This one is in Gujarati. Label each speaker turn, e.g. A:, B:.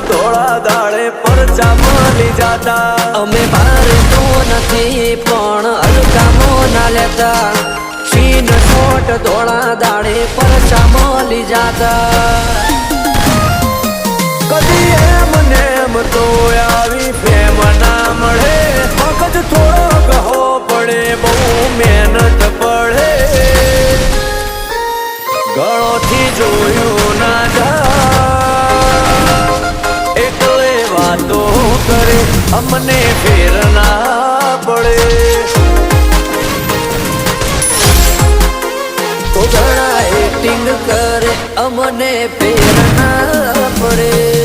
A: ધોળા દાડે પરચા મળી જાતા
B: અમે બાર તો નથી પણ હલકામો ના લેતા સીન છોટ ધોળા દાડે પરચા મળી જાતા
A: કદી એમ ને એમ તો આવી ફેમ ના મળે મગજ થોડો કહો પડે બહુ મહેનત પડે ગળોથી જોયું ના જા એકલે વાતો કરે અમને ફેર ના પડે
B: તો ઘણા એક્ટિંગ કરે અમને ફેર ના પડે